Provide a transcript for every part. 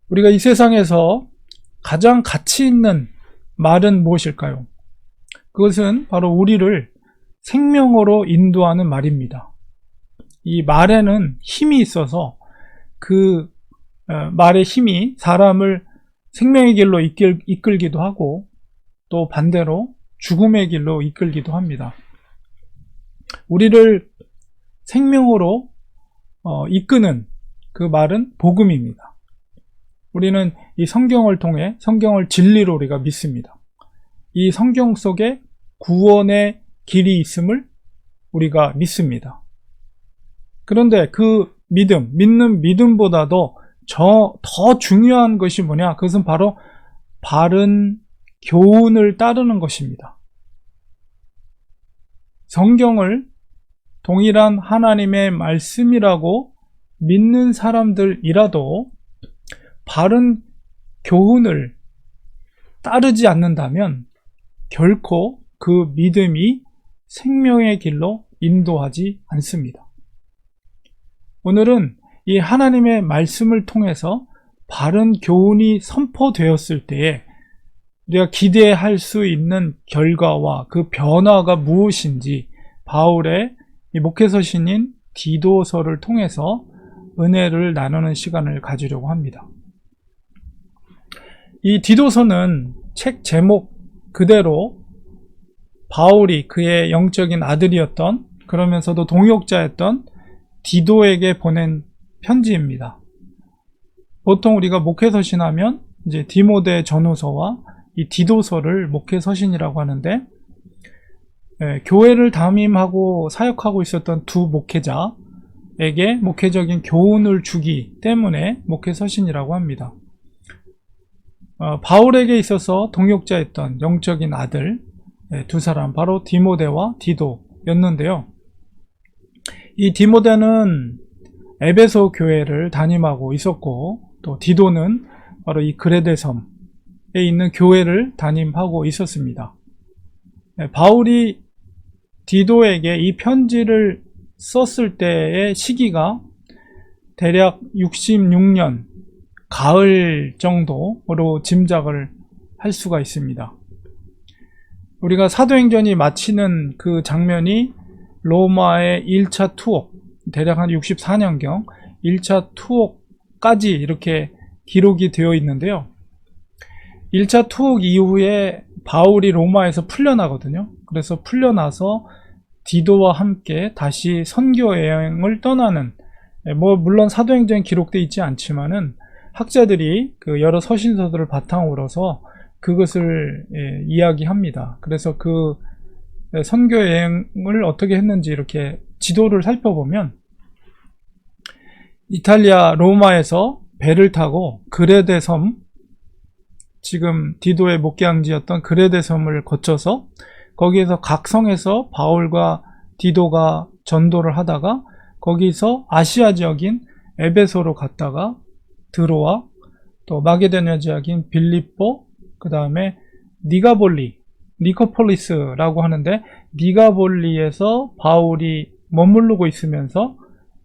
우리가 이 세상에서 가장 가치 있는 말은 무엇일까요? 그것은 바로 우리를 생명으로 인도하는 말입니다. 이 말에는 힘이 있어서 그 말의 힘이 사람을 생명의 길로 이끌기도 하고 또 반대로 죽음의 길로 이끌기도 합니다. 우리를 생명으로 이끄는 그 말은 복음입니다. 우리는 이 성경을 통해 성경을 진리로 우리가 믿습니다. 이 성경 속에 구원의 길이 있음을 우리가 믿습니다. 그런데 그 믿는 믿음보다도 더 중요한 것이 뭐냐? 그것은 바로 바른 교훈을 따르는 것입니다. 성경을 동일한 하나님의 말씀이라고 믿는 사람들이라도 바른 교훈을 따르지 않는다면 결코 그 믿음이 생명의 길로 인도하지 않습니다. 오늘은 이 하나님의 말씀을 통해서 바른 교훈이 선포되었을 때에 우리가 기대할 수 있는 결과와 그 변화가 무엇인지 바울의 이 목회서신인 디도서를 통해서 은혜를 나누는 시간을 가지려고 합니다. 이 디도서는 책 제목 그대로 바울이 그의 영적인 아들이었던, 그러면서도 동역자였던 디도에게 보낸 편지입니다. 보통 우리가 목회서신 하면 이제 디모데 전후서와 이 디도서를 목회서신이라고 하는데, 교회를 담임하고 사역하고 있었던 두 목회자에게 목회적인 교훈을 주기 때문에 목회서신이라고 합니다. 바울에게 있어서 동역자였던 영적인 아들 두 사람, 바로 디모데와 디도였는데요. 이 디모데는 에베소 교회를 담임하고 있었고, 또 디도는 바로 이 그레데 섬에 있는 교회를 담임하고 있었습니다. 바울이 디도에게 이 편지를 썼을 때의 시기가 대략 66년 가을 정도로 짐작을 할 수가 있습니다. 우리가 사도행전이 마치는 그 장면이 로마의 1차 투옥, 대략 한 64년경 1차 투옥까지 이렇게 기록이 되어 있는데요. 1차 투옥 이후에 바울이 로마에서 풀려나거든요. 그래서 풀려나서 디도와 함께 다시 선교 여행을 떠나는, 물론 사도행전에 기록되어 있지 않지만은 학자들이 그 여러 서신서들을 바탕으로서 그것을 이야기합니다. 그래서 그 선교 여행을 어떻게 했는지 이렇게 지도를 살펴보면 이탈리아 로마에서 배를 타고 그레데 섬, 지금 디도의 목양지였던 그레데 섬을 거쳐서 거기에서 각 성에서 바울과 디도가 전도를 하다가 거기서 아시아 지역인 에베소로 갔다가 드로아, 또 마게도냐 지역인 빌립보, 그 다음에 니코폴리스라고 하는데 니가볼리에서 바울이 머무르고 있으면서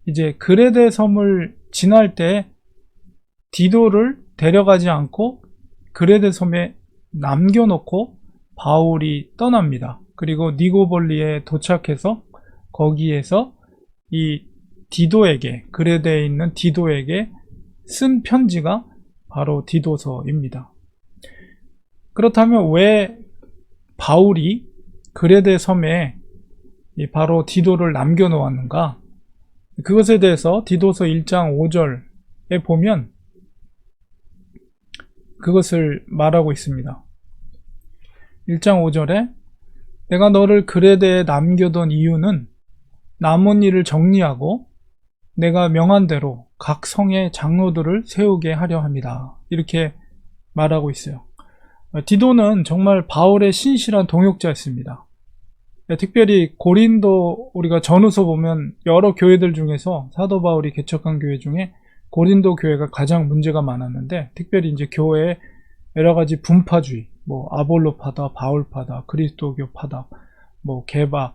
이제 그레데 섬을 지날 때 디도를 데려가지 않고 그레데 섬에 남겨놓고 바울이 떠납니다. 그리고 니고볼리에 도착해서 거기에서 이 디도에게, 그레데에 있는 디도에게 쓴 편지가 바로 디도서입니다. 그렇다면 왜 바울이 그레데 섬에 바로 디도를 남겨놓았는가? 그것에 대해서 디도서 1장 5절에 보면 그것을 말하고 있습니다. 1장 5절에 내가 너를 그레데에 남겨둔 이유는 남은 일을 정리하고 내가 명한 대로 각 성의 장로들을 세우게 하려 합니다. 이렇게 말하고 있어요. 디도는 정말 바울의 신실한 동역자였습니다. 특별히 고린도, 우리가 전후서 보면 여러 교회들 중에서 사도 바울이 개척한 교회 중에 고린도 교회가 가장 문제가 많았는데, 특별히 이제 교회에 여러 가지 분파주의, 아볼로파다, 바울파다, 그리스도교파다, 게바,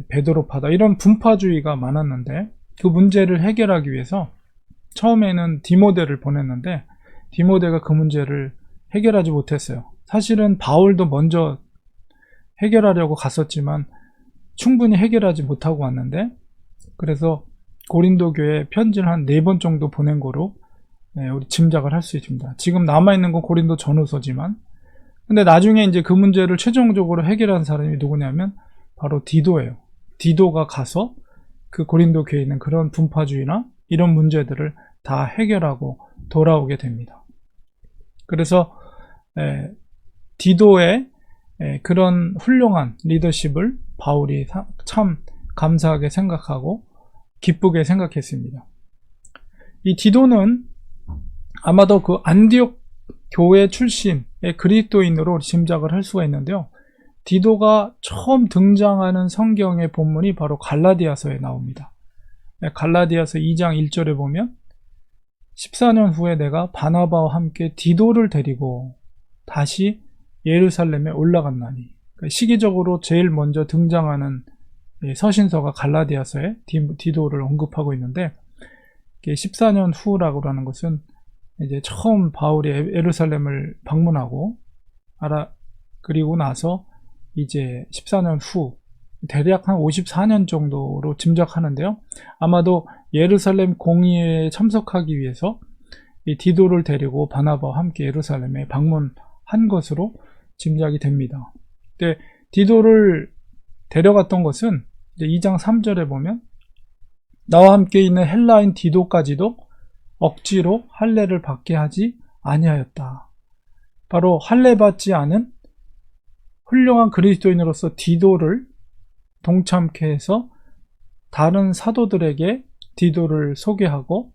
베드로파다, 이런 분파주의가 많았는데 그 문제를 해결하기 위해서 처음에는 디모데를 보냈는데 디모데가 그 문제를 해결하지 못했어요. 사실은 바울도 먼저 해결하려고 갔었지만 충분히 해결하지 못하고 왔는데, 그래서 고린도 교회에 편지를 한 4번 정도 보낸 거로 우리 짐작을 할 수 있습니다. 지금 남아있는 건 고린도 전후서지만, 근데 나중에 이제 그 문제를 최종적으로 해결한 사람이 누구냐면 바로 디도예요. 디도가 가서 그 고린도 교회에 있는 그런 분파주의나 이런 문제들을 다 해결하고 돌아오게 됩니다. 그래서 디도의 그런 훌륭한 리더십을 바울이 참 감사하게 생각하고 기쁘게 생각했습니다. 이 디도는 아마도 그 안디옥 교회 출신의 그리스도인으로 짐작을 할 수가 있는데요. 디도가 처음 등장하는 성경의 본문이 바로 갈라디아서에 나옵니다. 갈라디아서 2장 1절에 보면 14년 후에 내가 바나바와 함께 디도를 데리고 다시 예루살렘에 올라갔나니, 시기적으로 제일 먼저 등장하는 서신서가 갈라디아서에 디도를 언급하고 있는데, 14년 후라고 하는 것은 이제 처음 바울이 예루살렘을 방문하고 그리고 나서 이제 14년 후 대략 한 54년 정도로 짐작하는데요. 아마도 예루살렘 공의회에 참석하기 위해서 이 디도를 데리고 바나바와 함께 예루살렘에 방문한 것으로 짐작이 됩니다. 근데 디도를 데려갔던 것은 이제 2장 3절에 보면 나와 함께 있는 헬라인 디도까지도 억지로 할례를 받게 하지 아니하였다. 바로 할례 받지 않은 훌륭한 그리스도인으로서 디도를 동참케 해서 다른 사도들에게 디도를 소개하고,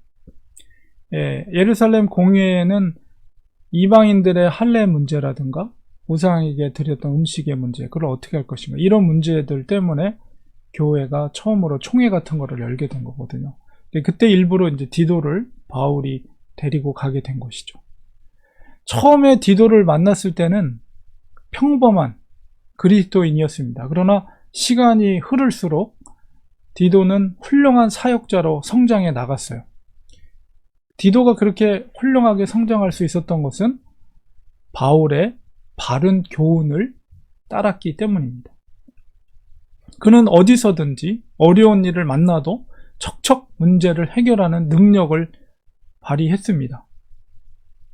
예루살렘 공회에는 이방인들의 할례 문제라든가 우상에게 드렸던 음식의 문제, 그걸 어떻게 할 것인가, 이런 문제들 때문에 교회가 처음으로 총회 같은 거를 열게 된 거거든요. 그때 일부러 이제 디도를 바울이 데리고 가게 된 것이죠. 처음에 디도를 만났을 때는 평범한 그리스도인이었습니다. 그러나 시간이 흐를수록 디도는 훌륭한 사역자로 성장해 나갔어요. 디도가 그렇게 훌륭하게 성장할 수 있었던 것은 바울의 바른 교훈을 따랐기 때문입니다. 그는 어디서든지 어려운 일을 만나도 척척 문제를 해결하는 능력을 발휘했습니다.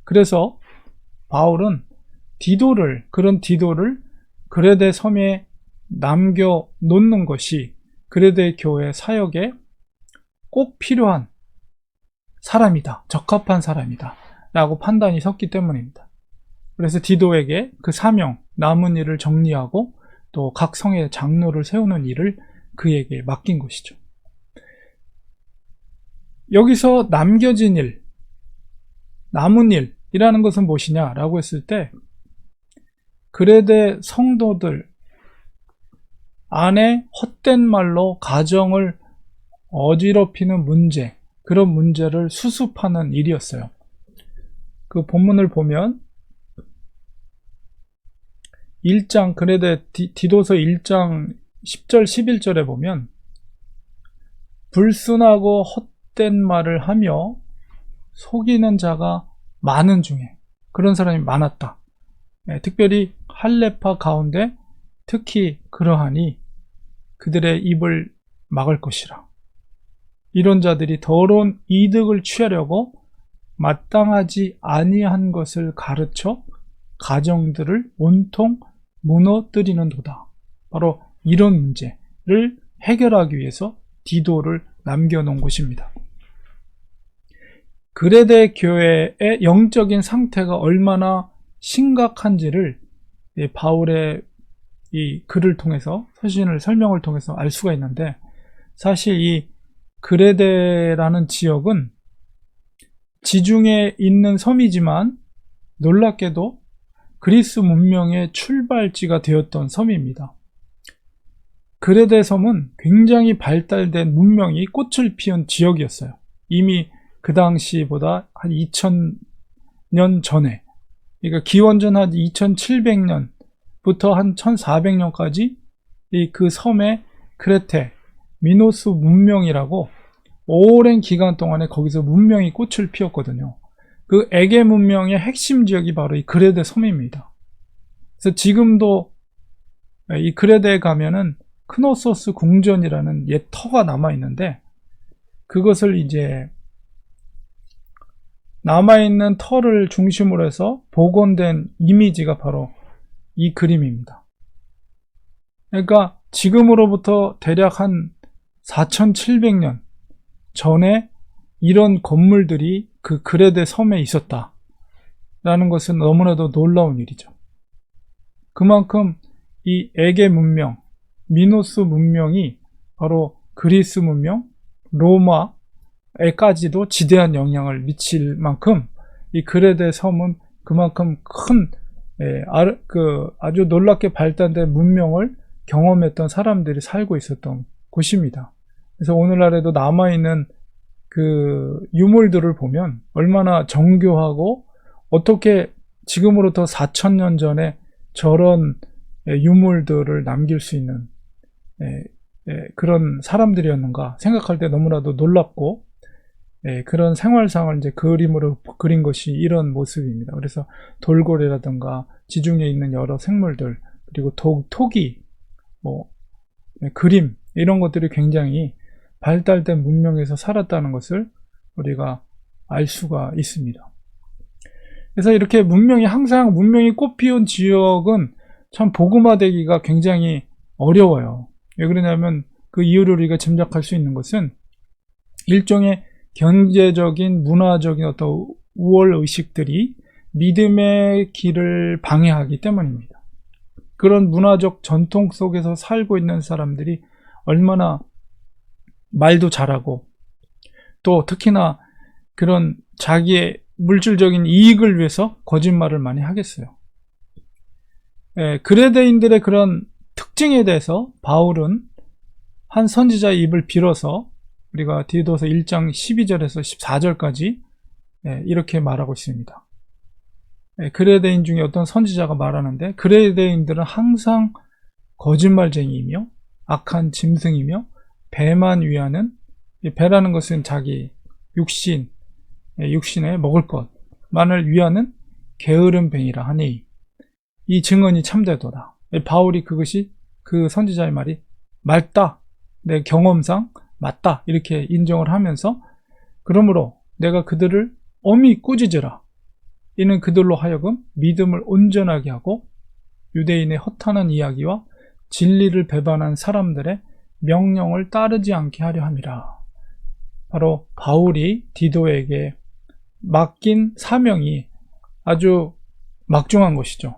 그래서 바울은 그런 디도를 그레데 섬에 남겨놓는 것이 그레데 교회 사역에 꼭 필요한 사람이다, 적합한 사람이다 라고 판단이 섰기 때문입니다. 그래서 디도에게 그 사명, 남은 일을 정리하고 또 각 성의 장로를 세우는 일을 그에게 맡긴 것이죠. 여기서 남겨진 일, 남은 일이라는 것은 무엇이냐라고 했을 때, 그레데 성도들 안에 헛된 말로 가정을 어지럽히는 문제, 그런 문제를 수습하는 일이었어요. 그 본문을 보면 1장 그레데 디도서 1장 10절 11절에 보면 불순하고 헛된 말을 하며 속이는 자가 많은 중에, 그런 사람이 많았다. 특별히 할례파 가운데 특히 그러하니 그들의 입을 막을 것이라. 이런 자들이 더러운 이득을 취하려고 마땅하지 아니한 것을 가르쳐 가정들을 온통 무너뜨리는도다. 바로 이런 문제를 해결하기 위해서 디도를 남겨놓은 것입니다. 그레데 교회의 영적인 상태가 얼마나 심각한지를 바울의 이 글을 통해서, 서신을 설명을 통해서 알 수가 있는데, 사실 이 그레데라는 지역은 지중해에 있는 섬이지만 놀랍게도 그리스 문명의 출발지가 되었던 섬입니다. 그레데 섬은 굉장히 발달된 문명이 꽃을 피운 지역이었어요. 이미 그 당시보다 한 2000년 전에, 그러니까 기원전 한 2700년부터 한 1400년까지 그 섬의 크레테, 미노스 문명이라고 오랜 기간 동안에 거기서 문명이 꽃을 피웠거든요. 그 에게 문명의 핵심 지역이 바로 이 그레데 섬입니다. 그래서 지금도 이 그레데에 가면은 크노소스 궁전이라는 옛 터가 남아 있는데, 그것을 이제 남아있는 터를 중심으로 해서 복원된 이미지가 바로 이 그림입니다. 그러니까 지금으로부터 대략 한 4700년 전에 이런 건물들이 그 그레데 섬에 있었다라는 것은 너무나도 놀라운 일이죠. 그만큼 이 에게 문명, 미노스 문명이 바로 그리스 문명, 로마에까지도 지대한 영향을 미칠 만큼 이 그레데 섬은 그만큼 큰 아주 놀랍게 발달된 문명을 경험했던 사람들이 살고 있었던 곳입니다. 그래서 오늘날에도 남아있는 그 유물들을 보면 얼마나 정교하고, 어떻게 지금으로부터 4000년 전에 저런 유물들을 남길 수 있는 그런 사람들이었는가 생각할 때 너무나도 놀랍고, 그런 생활상을 이제 그림으로 그린 것이 이런 모습입니다. 그래서 돌고래라든가 지중해에 있는 여러 생물들, 그리고 토기, 그림, 이런 것들이 굉장히 발달된 문명에서 살았다는 것을 우리가 알 수가 있습니다. 그래서 이렇게 항상 문명이 꽃피운 지역은 참 복음화되기가 굉장히 어려워요. 왜 그러냐면 그 이유를 우리가 짐작할 수 있는 것은 일종의 경제적인, 문화적인 어떤 우월 의식들이 믿음의 길을 방해하기 때문입니다. 그런 문화적 전통 속에서 살고 있는 사람들이 얼마나 말도 잘하고, 또 특히나 그런 자기의 물질적인 이익을 위해서 거짓말을 많이 하겠어요. 그레데인들의 그런 특징에 대해서 바울은 한 선지자의 입을 빌어서 우리가 디도서 1장 12절에서 14절까지 이렇게 말하고 있습니다. 그레데인 중에 어떤 선지자가 말하는데, 그레데인들은 항상 거짓말쟁이이며 악한 짐승이며 배만 위하는, 배라는 것은 자기 육신에 먹을 것만을 위하는 게으른 뱅이라 하니 이 증언이 참되도다. 바울이 그것이, 그 선지자의 말이 맞다, 내 경험상 맞다, 이렇게 인정을 하면서, 그러므로 내가 그들을 엄히 꾸짖으라. 이는 그들로 하여금 믿음을 온전하게 하고 유대인의 허탄한 이야기와 진리를 배반한 사람들의 명령을 따르지 않게 하려 함이라. 바로 바울이 디도에게 맡긴 사명이 아주 막중한 것이죠.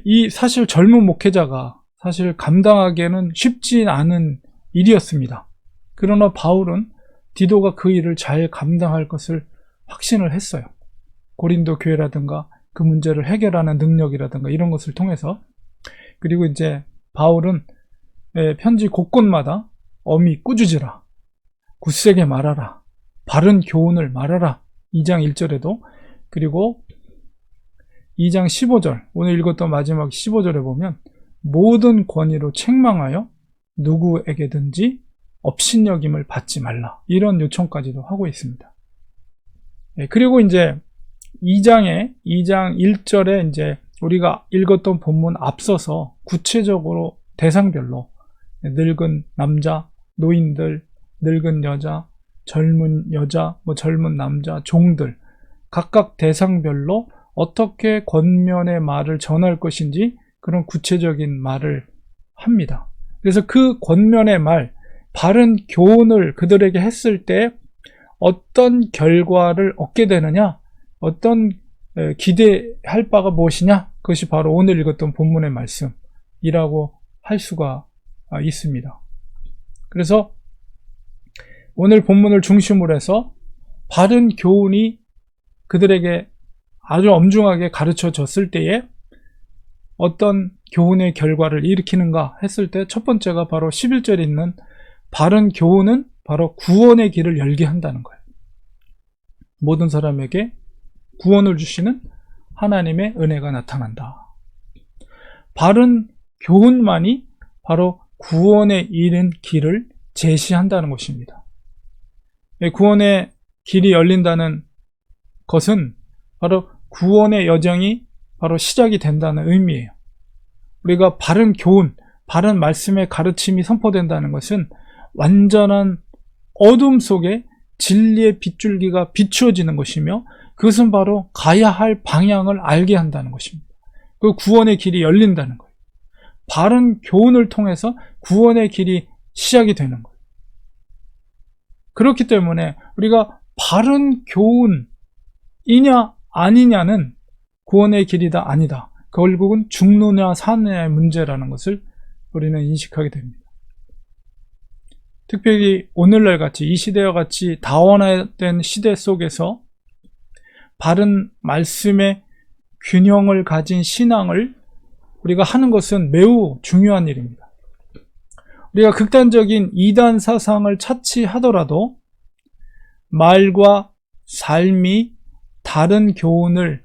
이 사실 젊은 목회자가 사실 감당하기에는 쉽지 않은 일이었습니다. 그러나 바울은 디도가 그 일을 잘 감당할 것을 확신을 했어요. 고린도 교회라든가 그 문제를 해결하는 능력이라든가 이런 것을 통해서. 그리고 이제 바울은 편지 곳곳마다 엄히 꾸짖으라, 굳세게 말하라, 바른 교훈을 말하라, 2장 1절에도, 그리고 2장 15절, 오늘 읽었던 마지막 15절에 보면 모든 권위로 책망하여 누구에게든지 업신여김을 받지 말라, 이런 요청까지도 하고 있습니다. 그리고 이제 2장 1절에 이제 우리가 읽었던 본문 앞서서 구체적으로 대상별로 늙은 남자, 노인들, 늙은 여자, 젊은 여자, 젊은 남자, 종들, 각각 대상별로 어떻게 권면의 말을 전할 것인지 그런 구체적인 말을 합니다. 그래서 그 권면의 말, 바른 교훈을 그들에게 했을 때 어떤 결과를 얻게 되느냐, 어떤 기대할 바가 무엇이냐, 그것이 바로 오늘 읽었던 본문의 말씀이라고 할 수가 있습니다. 그래서 오늘 본문을 중심으로 해서 바른 교훈이 그들에게 아주 엄중하게 가르쳐 줬을 때에 어떤 교훈의 결과를 일으키는가 했을 때 첫 번째가 바로 11절에 있는 바른 교훈은 바로 구원의 길을 열게 한다는 거예요. 모든 사람에게 구원을 주시는 하나님의 은혜가 나타난다. 바른 교훈만이 바로 구원에 이른 길을 제시한다는 것입니다. 구원의 길이 열린다는 것은 바로 구원의 여정이 바로 시작이 된다는 의미예요. 우리가 바른 교훈, 바른 말씀의 가르침이 선포된다는 것은 완전한 어둠 속에 진리의 빗줄기가 비추어지는 것이며, 그것은 바로 가야 할 방향을 알게 한다는 것입니다. 그 구원의 길이 열린다는 거예요. 바른 교훈을 통해서 구원의 길이 시작이 되는 거예요. 그렇기 때문에 우리가 바른 교훈이냐 아니냐는 구원의 길이다 아니다, 결국은 죽느냐 사느냐의 문제라는 것을 우리는 인식하게 됩니다. 특별히 오늘날 같이, 이 시대와 같이 다원화된 시대 속에서 바른 말씀의 균형을 가진 신앙을 우리가 하는 것은 매우 중요한 일입니다. 우리가 극단적인 이단 사상을 차치하더라도 말과 삶이 다른 교훈을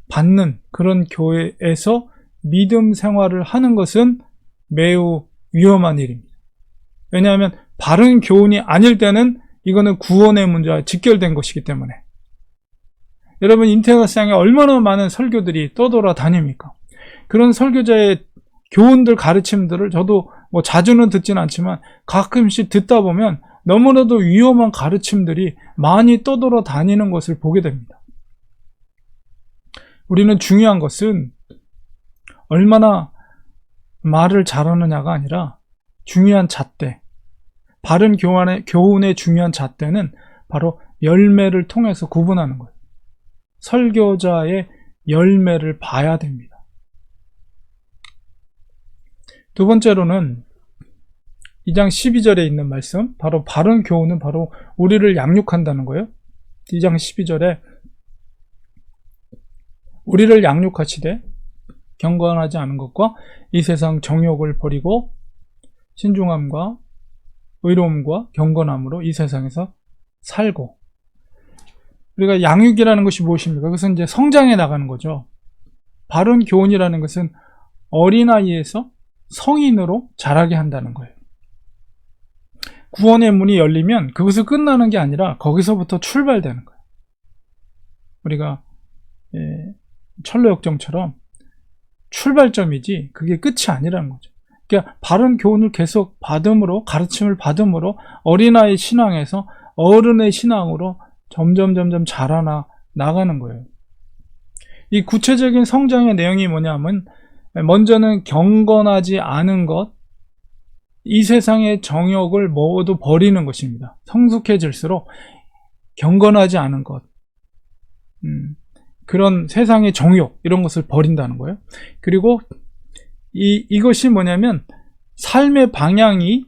받는 그런 교회에서 믿음 생활을 하는 것은 매우 위험한 일입니다. 왜냐하면 바른 교훈이 아닐 때는 이거는 구원의 문제와 직결된 것이기 때문에. 여러분, 인터넷상에 얼마나 많은 설교들이 떠돌아다닙니까? 그런 설교자의 교훈들, 가르침들을 저도 뭐 자주는 듣지는 않지만 가끔씩 듣다 보면 너무나도 위험한 가르침들이 많이 떠돌아다니는 것을 보게 됩니다. 우리는 중요한 것은 얼마나 말을 잘하느냐가 아니라 중요한 잣대, 바른 교훈의 중요한 잣대는 바로 열매를 통해서 구분하는 거예요. 설교자의 열매를 봐야 됩니다. 두 번째로는 2장 12절에 있는 말씀, 바로 바른 교훈은 바로 우리를 양육한다는 거예요. 2장 12절에 우리를 양육하시되 경건하지 않은 것과 이 세상 정욕을 버리고 신중함과 의로움과 경건함으로 이 세상에서 살고. 우리가 양육이라는 것이 무엇입니까? 그것은 이제 성장해 나가는 거죠. 바른 교훈이라는 것은 어린아이에서 성인으로 자라게 한다는 거예요. 구원의 문이 열리면 그것을 끝나는 게 아니라 거기서부터 출발되는 거예요. 우리가 철로역정처럼 출발점이지 그게 끝이 아니라는 거죠. 그러니까 바른 교훈을 계속 받음으로, 가르침을 받음으로 어린아이 신앙에서 어른의 신앙으로 점점 자라나 나가는 거예요. 이 구체적인 성장의 내용이 뭐냐면, 먼저는 경건하지 않은 것, 이 세상의 정욕을 모두 버리는 것입니다. 성숙해질수록 경건하지 않은 것, 그런 세상의 정욕, 이런 것을 버린다는 거예요. 그리고 이것이 뭐냐면 삶의 방향이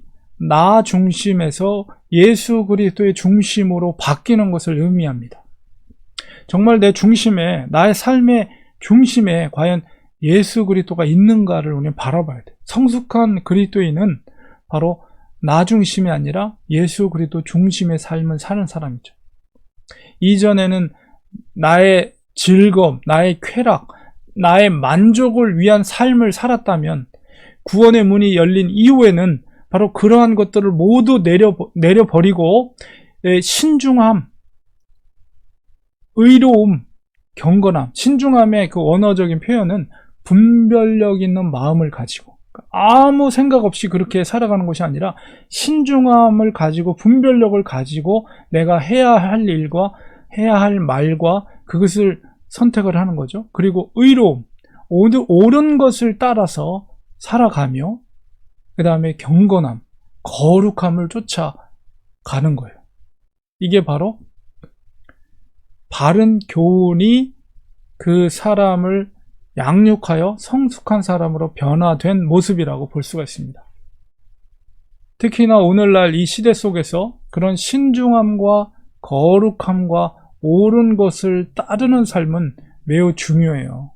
나 중심에서 예수 그리스도의 중심으로 바뀌는 것을 의미합니다. 정말 내 중심에, 나의 삶의 중심에 과연 예수 그리스도가 있는가를 우리는 바라봐야 돼요. 성숙한 그리스도인은 바로 나 중심이 아니라 예수 그리스도 중심의 삶을 사는 사람이죠. 이전에는 나의 즐거움, 나의 쾌락, 나의 만족을 위한 삶을 살았다면 구원의 문이 열린 이후에는 바로 그러한 것들을 모두 내려버리고 신중함, 의로움, 경건함, 신중함의 그 언어적인 표현은 분별력 있는 마음을 가지고 아무 생각 없이 그렇게 살아가는 것이 아니라 신중함을 가지고 분별력을 가지고 내가 해야 할 일과 해야 할 말과 그것을 선택을 하는 거죠. 그리고 의로움, 옳은 것을 따라서 살아가며 그 다음에 경건함, 거룩함을 쫓아가는 거예요. 이게 바로 바른 교훈이 그 사람을 양육하여 성숙한 사람으로 변화된 모습이라고 볼 수가 있습니다. 특히나 오늘날 이 시대 속에서 그런 신중함과 거룩함과 옳은 것을 따르는 삶은 매우 중요해요.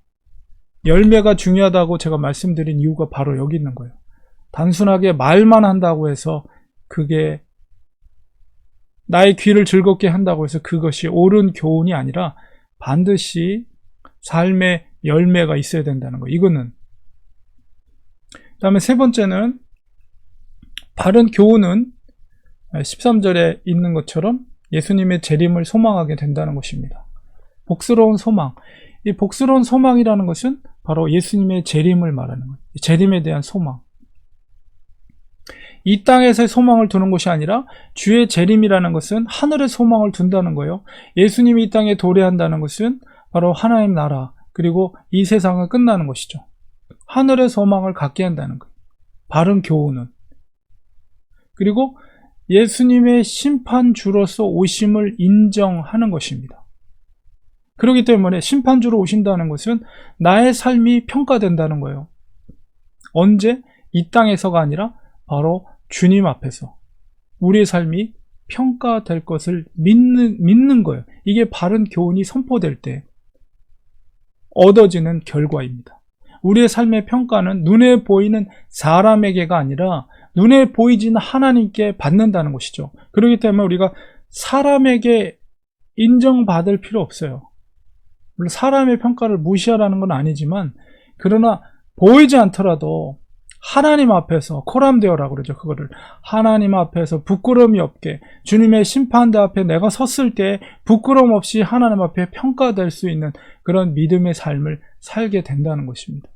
열매가 중요하다고 제가 말씀드린 이유가 바로 여기 있는 거예요. 단순하게 말만 한다고 해서 그게 나의 귀를 즐겁게 한다고 해서 그것이 옳은 교훈이 아니라 반드시 삶의 열매가 있어야 된다는 거예요. 이거는. 그 다음에 세 번째는 바른 교훈은 13절에 있는 것처럼 예수님의 재림을 소망하게 된다는 것입니다. 복스러운 소망. 이 복스러운 소망이라는 것은 바로 예수님의 재림을 말하는 거예요. 재림에 대한 소망. 이 땅에서의 소망을 두는 것이 아니라 주의 재림이라는 것은 하늘의 소망을 둔다는 거예요. 예수님이 이 땅에 도래한다는 것은 바로 하나님 나라, 그리고 이 세상은 끝나는 것이죠. 하늘의 소망을 갖게 한다는 거예요. 바른 교훈은. 그리고 예수님의 심판주로서 오심을 인정하는 것입니다. 그렇기 때문에 심판주로 오신다는 것은 나의 삶이 평가된다는 거예요. 언제? 이 땅에서가 아니라 바로 주님 앞에서 우리의 삶이 평가될 것을 믿는 거예요. 이게 바른 교훈이 선포될 때 얻어지는 결과입니다. 우리의 삶의 평가는 눈에 보이는 사람에게가 아니라 눈에 보이지는 하나님께 받는다는 것이죠. 그렇기 때문에 우리가 사람에게 인정받을 필요 없어요. 물론 사람의 평가를 무시하라는 건 아니지만, 그러나 보이지 않더라도 하나님 앞에서 코람데오라고 그러죠. 그거를 하나님 앞에서 부끄러움이 없게, 주님의 심판대 앞에 내가 섰을 때 부끄러움 없이 하나님 앞에 평가될 수 있는 그런 믿음의 삶을 살게 된다는 것입니다.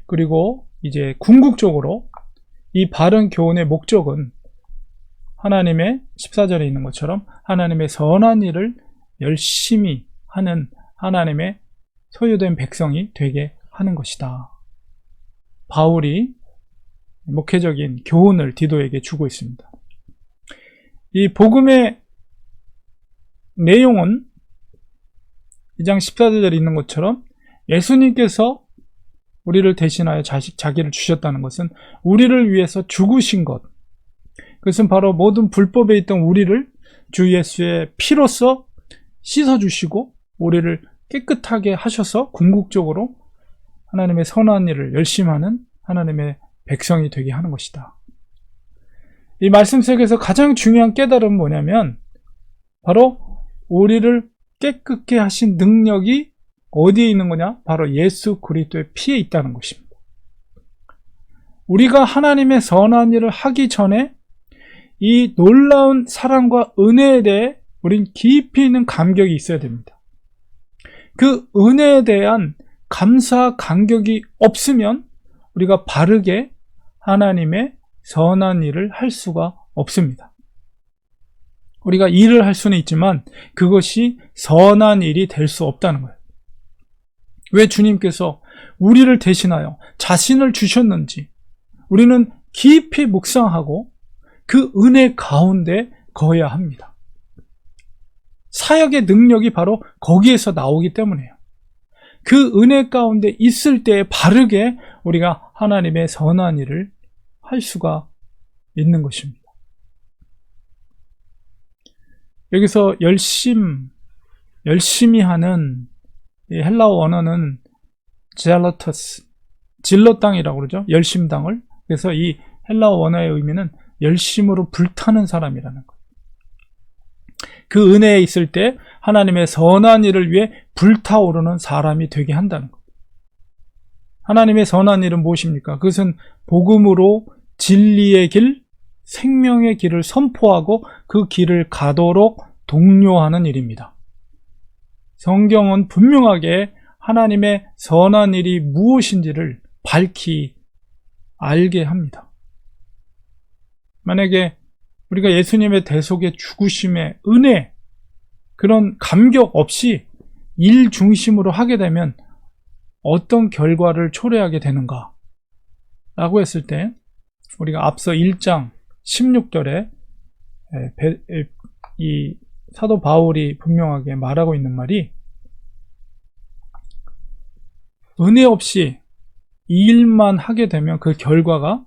그리고 이제 궁극적으로 이 바른 교훈의 목적은 하나님의 14절에 있는 것처럼 하나님의 선한 일을 열심히 하는 하나님의 소유된 백성이 되게 하는 것이다. 바울이 목회적인 교훈을 디도에게 주고 있습니다. 이 복음의 내용은 2장 14절에 있는 것처럼 예수님께서 우리를 대신하여 자기를 주셨다는 것은 우리를 위해서 죽으신 것, 그것은 바로 모든 불법에 있던 우리를 주 예수의 피로써 씻어주시고 우리를 깨끗하게 하셔서 궁극적으로 하나님의 선한 일을 열심히 하는 하나님의 백성이 되게 하는 것이다. 이 말씀 속에서 가장 중요한 깨달음은 뭐냐면 바로 우리를 깨끗게 하신 능력이 어디에 있는 거냐? 바로 예수 그리스도의 피에 있다는 것입니다. 우리가 하나님의 선한 일을 하기 전에 이 놀라운 사랑과 은혜에 대해 우린 깊이 있는 감격이 있어야 됩니다. 그 은혜에 대한 감사, 감격이 없으면 우리가 바르게 하나님의 선한 일을 할 수가 없습니다. 우리가 일을 할 수는 있지만 그것이 선한 일이 될 수 없다는 거예요. 왜 주님께서 우리를 대신하여 자신을 주셨는지 우리는 깊이 묵상하고 그 은혜 가운데 거해야 합니다. 사역의 능력이 바로 거기에서 나오기 때문이에요. 그 은혜 가운데 있을 때 바르게 우리가 하나님의 선한 일을 할 수가 있는 것입니다. 여기서 열심히 하는 이 헬라어 언어는 젤러터스, 진로땅이라고 그러죠. 열심당을. 그래서 이 헬라어 언어의 의미는 열심으로 불타는 사람이라는 것. 그 은혜에 있을 때 하나님의 선한 일을 위해 불타오르는 사람이 되게 한다는 것. 하나님의 선한 일은 무엇입니까? 그것은 복음으로 진리의 길, 생명의 길을 선포하고 그 길을 가도록 독려하는 일입니다. 성경은 분명하게 하나님의 선한 일이 무엇인지를 밝히 알게 합니다. 만약에 우리가 예수님의 대속의 죽으심의 은혜, 그런 감격 없이 일 중심으로 하게 되면 어떤 결과를 초래하게 되는가? 라고 했을 때 우리가 앞서 1장 16절에 이 사도 바울이 분명하게 말하고 있는 말이 은혜 없이 이 일만 하게 되면 그 결과가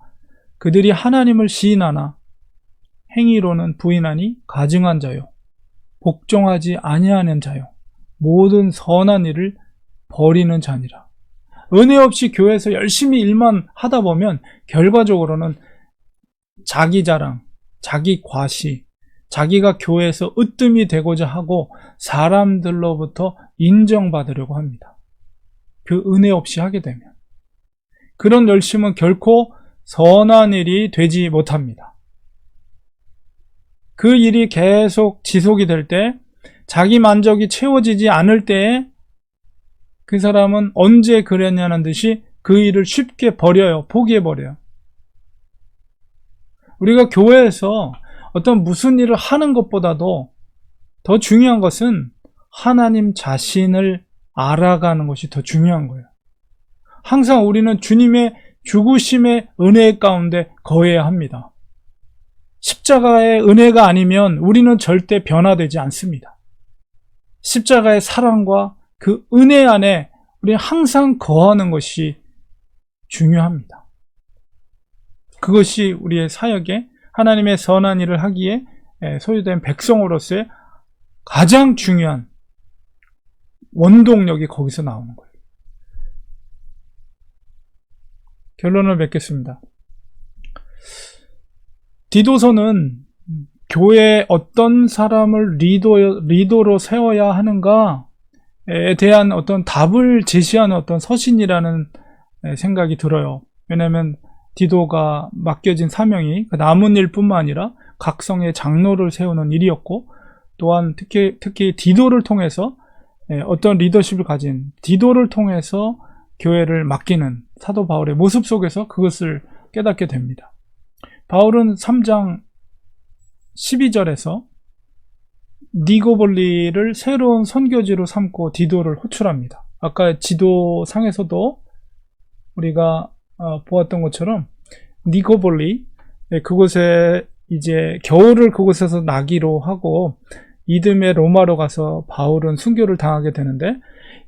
그들이 하나님을 시인하나 행위로는 부인하니 가증한 자요 복종하지 아니하는 자요 모든 선한 일을 버리는 자니라. 은혜 없이 교회에서 열심히 일만 하다 보면 결과적으로는 자기 자랑, 자기 과시, 자기가 교회에서 으뜸이 되고자 하고 사람들로부터 인정받으려고 합니다. 그 은혜 없이 하게 되면 그런 열심은 결코 선한 일이 되지 못합니다. 그 일이 계속 지속이 될 때, 자기 만족이 채워지지 않을 때에 그 사람은 언제 그랬냐는 듯이 그 일을 쉽게 버려요. 포기해버려요. 우리가 교회에서 어떤 무슨 일을 하는 것보다도 더 중요한 것은 하나님 자신을 알아가는 것이 더 중요한 거예요. 항상 우리는 주님의 죽으심의 은혜 가운데 거해야 합니다. 십자가의 은혜가 아니면 우리는 절대 변화되지 않습니다. 십자가의 사랑과 그 은혜 안에 우리는 항상 거하는 것이 중요합니다. 그것이 우리의 사역에 하나님의 선한 일을 하기에 소유된 백성으로서의 가장 중요한 원동력이 거기서 나오는 거예요. 결론을 맺겠습니다. 디도서는 교회에 어떤 사람을 리더로 세워야 하는가에 대한 어떤 답을 제시하는 어떤 서신이라는 생각이 들어요. 왜냐하면 디도가 맡겨진 사명이 남은 일뿐만 아니라 각성의 장로를 세우는 일이었고, 또한 특히 디도를 통해서 어떤 리더십을 가진 디도를 통해서 교회를 맡기는 사도 바울의 모습 속에서 그것을 깨닫게 됩니다. 바울은 3장 12절에서 니고볼리를 새로운 선교지로 삼고 디도를 호출합니다. 아까 지도상에서도 우리가 보았던 것처럼 니고볼리, 그곳에 이제 겨울을 그곳에서 나기로 하고 이듬해 로마로 가서 바울은 순교를 당하게 되는데,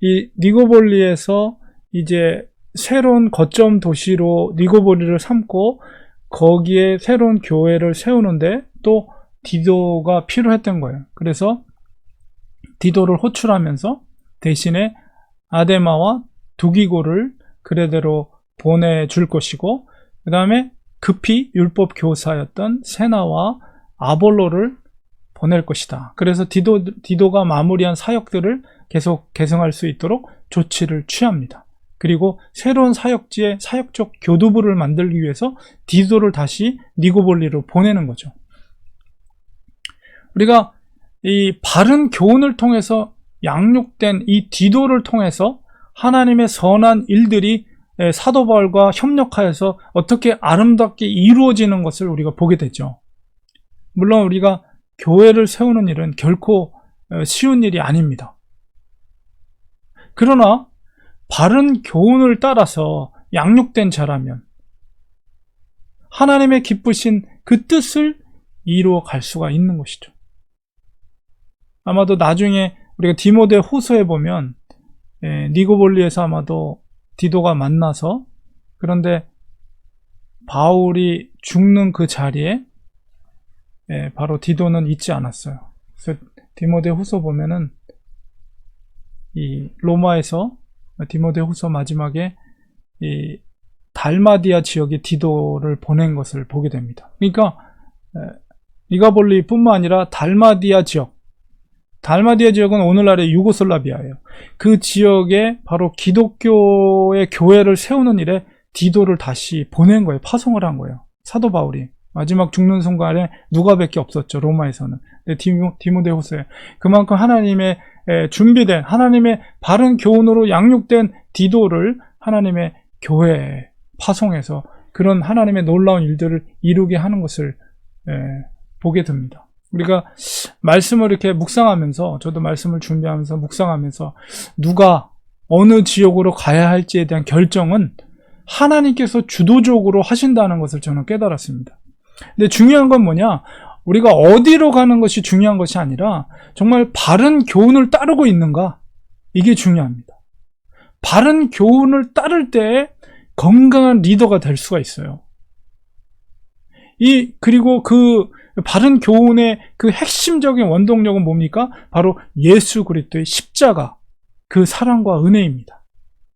이 니고볼리에서 이제 새로운 거점 도시로 니고볼리를 삼고 거기에 새로운 교회를 세우는데 또 디도가 필요했던 거예요. 그래서 디도를 호출하면서 대신에 아데마와 두기고를 그대로 보내줄 것이고, 그 다음에 급히 율법 교사였던 세나와 아볼로를 보낼 것이다. 그래서 디도가 마무리한 사역들을 계속 계승할 수 있도록 조치를 취합니다. 그리고 새로운 사역지에 사역적 교두부를 만들기 위해서 디도를 다시 니고볼리로 보내는 거죠. 우리가 이 바른 교훈을 통해서 양육된 이 디도를 통해서 하나님의 선한 일들이 사도 바울과 협력하여서 어떻게 아름답게 이루어지는 것을 우리가 보게 되죠. 물론 우리가 교회를 세우는 일은 결코 쉬운 일이 아닙니다. 그러나 바른 교훈을 따라서 양육된 자라면 하나님의 기쁘신 그 뜻을 이루어 갈 수가 있는 것이죠. 아마도 나중에 우리가 디모데 후서에 보면 니고볼리에서 아마도 디도가 만나서, 그런데 바울이 죽는 그 자리에 바로 디도는 있지 않았어요. 그래서 디모데 후서 보면은 이 로마에서 디모데 후서 마지막에 이 달마디아 지역에 디도를 보낸 것을 보게 됩니다. 그러니까 니고볼리뿐만 아니라 달마디아 지역은 오늘날의 유고슬라비아예요. 그 지역에 바로 기독교의 교회를 세우는 일에 디도를 다시 보낸 거예요. 파송을 한 거예요. 사도 바울이 마지막 죽는 순간에 누가밖에 없었죠. 로마에서는. 디모데후서에 그만큼 하나님의 준비된, 하나님의 바른 교훈으로 양육된 디도를 하나님의 교회에 파송해서 그런 하나님의 놀라운 일들을 이루게 하는 것을 보게 됩니다. 우리가 말씀을 이렇게 묵상하면서, 저도 말씀을 준비하면서 묵상하면서 누가 어느 지역으로 가야 할지에 대한 결정은 하나님께서 주도적으로 하신다는 것을 저는 깨달았습니다. 근데 중요한 건 뭐냐? 우리가 어디로 가는 것이 중요한 것이 아니라 정말 바른 교훈을 따르고 있는가? 이게 중요합니다. 바른 교훈을 따를 때 건강한 리더가 될 수가 있어요. 그리고 그 바른 교훈의 그 핵심적인 원동력은 뭡니까? 바로 예수 그리스도의 십자가, 그 사랑과 은혜입니다.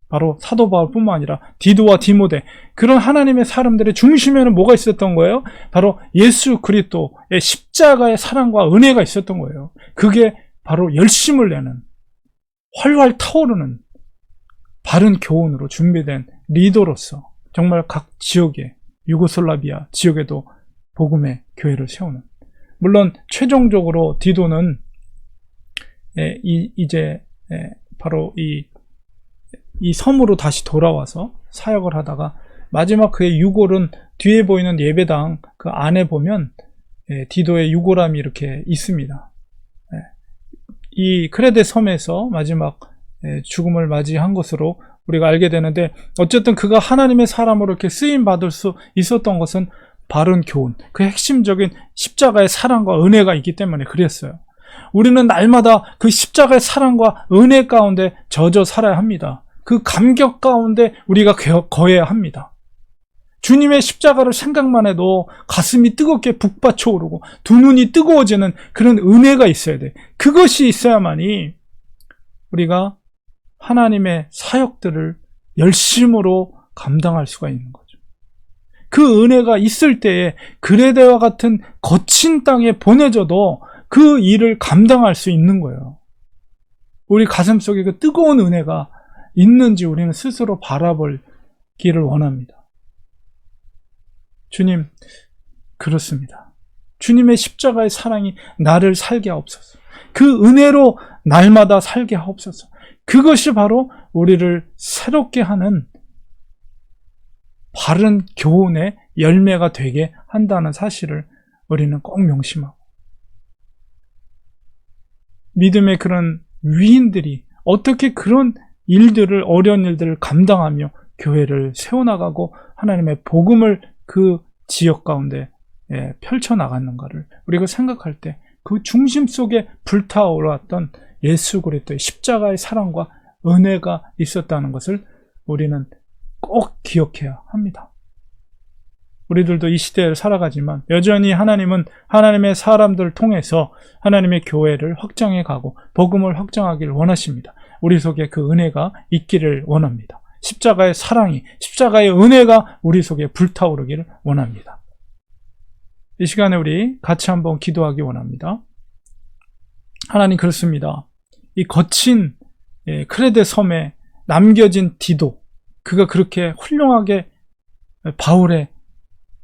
바로 사도 바울뿐만 아니라 디도와 디모데, 그런 하나님의 사람들의 중심에는 뭐가 있었던 거예요? 바로 예수 그리스도의 십자가의 사랑과 은혜가 있었던 거예요. 그게 바로 열심을 내는, 활활 타오르는 바른 교훈으로 준비된 리더로서 정말 각 지역에, 유고슬라비아 지역에도 복음의 교회를 세우는, 물론 최종적으로 디도는 이제 바로 이 섬으로 다시 돌아와서 사역을 하다가 마지막 그의 유골은 뒤에 보이는 예배당 그 안에 보면 디도의 유골함이 이렇게 있습니다. 이 크레데 섬에서 마지막 죽음을 맞이한 것으로 우리가 알게 되는데, 어쨌든 그가 하나님의 사람으로 이렇게 쓰임 받을 수 있었던 것은 바른 교훈, 그 핵심적인 십자가의 사랑과 은혜가 있기 때문에 그랬어요. 우리는 날마다 그 십자가의 사랑과 은혜 가운데 젖어 살아야 합니다. 그 감격 가운데 우리가 거해야 합니다. 주님의 십자가를 생각만 해도 가슴이 뜨겁게 북받쳐 오르고 두 눈이 뜨거워지는 그런 은혜가 있어야 돼. 그것이 있어야만이 우리가 하나님의 사역들을 열심으로 감당할 수가 있는 거죠. 그 은혜가 있을 때에 그레데와 같은 거친 땅에 보내져도 그 일을 감당할 수 있는 거예요. 우리 가슴속에 그 뜨거운 은혜가 있는지 우리는 스스로 바라보기를 원합니다. 주님, 그렇습니다. 주님의 십자가의 사랑이 나를 살게 하옵소서. 그 은혜로 날마다 살게 하옵소서. 그것이 바로 우리를 새롭게 하는 바른 교훈의 열매가 되게 한다는 사실을 우리는 꼭 명심하고, 믿음의 그런 위인들이 어떻게 그런 일들을, 어려운 일들을 감당하며 교회를 세워나가고 하나님의 복음을 그 지역 가운데 펼쳐나갔는가를 우리가 생각할 때 그 중심 속에 불타오르었던 예수 그리스도의 십자가의 사랑과 은혜가 있었다는 것을 우리는 꼭 기억해야 합니다. 우리들도 이 시대를 살아가지만 여전히 하나님은 하나님의 사람들을 통해서 하나님의 교회를 확장해 가고 복음을 확장하기를 원하십니다. 우리 속에 그 은혜가 있기를 원합니다. 십자가의 사랑이, 십자가의 은혜가 우리 속에 불타오르기를 원합니다. 이 시간에 우리 같이 한번 기도하기 원합니다. 하나님, 그렇습니다. 이 거친 크레데 섬에 남겨진 디도, 그가 그렇게 훌륭하게 바울의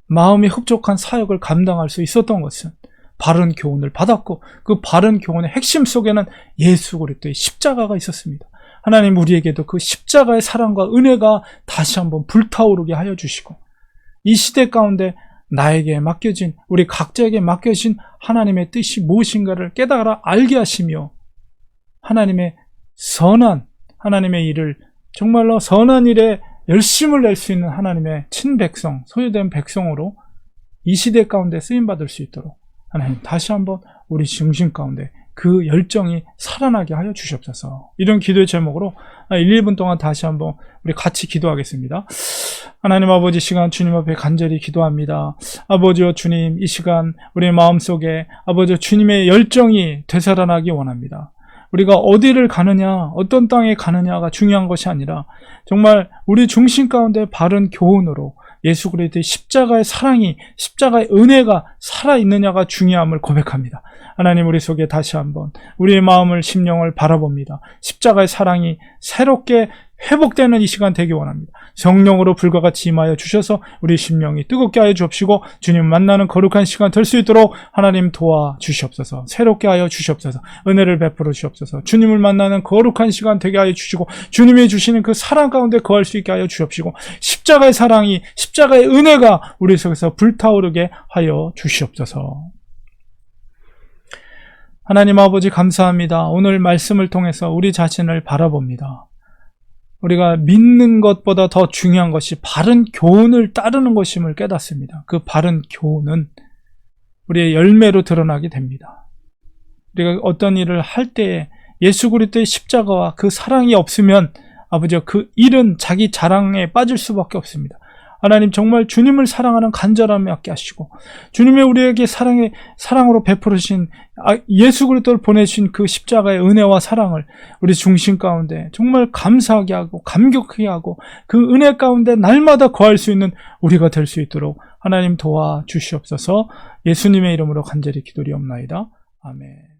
마음이 흡족한 사역을 감당할 수 있었던 것은 바른 교훈을 받았고, 그 바른 교훈의 핵심 속에는 예수 그리스도의 십자가가 있었습니다. 하나님, 우리에게도 그 십자가의 사랑과 은혜가 다시 한번 불타오르게 하여 주시고, 이 시대 가운데 나에게 맡겨진, 우리 각자에게 맡겨진 하나님의 뜻이 무엇인가를 깨달아 알게 하시며, 하나님의 선한, 하나님의 일을 정말로 선한 일에 열심을 낼 수 있는 하나님의 친백성, 소유된 백성으로 이 시대 가운데 쓰임받을 수 있도록 하나님 다시 한번 우리 중심 가운데 그 열정이 살아나게 하여 주시옵소서. 이런 기도의 제목으로 1, 2분 동안 다시 한번 우리 같이 기도하겠습니다. 하나님 아버지, 시간 주님 앞에 간절히 기도합니다. 아버지여 주님, 이 시간 우리의 마음속에 아버지 주님의 열정이 되살아나기 원합니다. 우리가 어디를 가느냐, 어떤 땅에 가느냐가 중요한 것이 아니라 정말 우리 중심 가운데 바른 교훈으로 예수 그리스도의 십자가의 사랑이, 십자가의 은혜가 살아있느냐가 중요함을 고백합니다. 하나님, 우리 속에 다시 한번 우리의 마음을, 심령을 바라봅니다. 십자가의 사랑이 새롭게 회복되는 이 시간 되기 원합니다. 성령으로 불과 같이 임하여 주셔서 우리 심령이 뜨겁게 하여 주옵시고 주님 만나는 거룩한 시간 될 수 있도록 하나님 도와주시옵소서. 새롭게 하여 주시옵소서. 은혜를 베풀어 주시옵소서. 주님을 만나는 거룩한 시간 되게 하여 주시고 주님이 주시는 그 사랑 가운데 거할 수 있게 하여 주옵시고 십자가의 사랑이, 십자가의 은혜가 우리 속에서 불타오르게 하여 주시옵소서. 하나님 아버지, 감사합니다. 오늘 말씀을 통해서 우리 자신을 바라봅니다. 우리가 믿는 것보다 더 중요한 것이 바른 교훈을 따르는 것임을 깨닫습니다. 그 바른 교훈은 우리의 열매로 드러나게 됩니다. 우리가 어떤 일을 할 때에 예수 그리스도의 십자가와 그 사랑이 없으면 아버지, 그 일은 자기 자랑에 빠질 수밖에 없습니다. 하나님, 정말 주님을 사랑하는 간절함이 있게 하시고 주님의 우리에게 사랑으로 베풀으신 예수 그리스도를 보내신 그 십자가의 은혜와 사랑을 우리 중심 가운데 정말 감사하게 하고 감격하게 하고 그 은혜 가운데 날마다 거할 수 있는 우리가 될 수 있도록 하나님 도와주시옵소서. 예수님의 이름으로 간절히 기도리옵나이다. 아멘.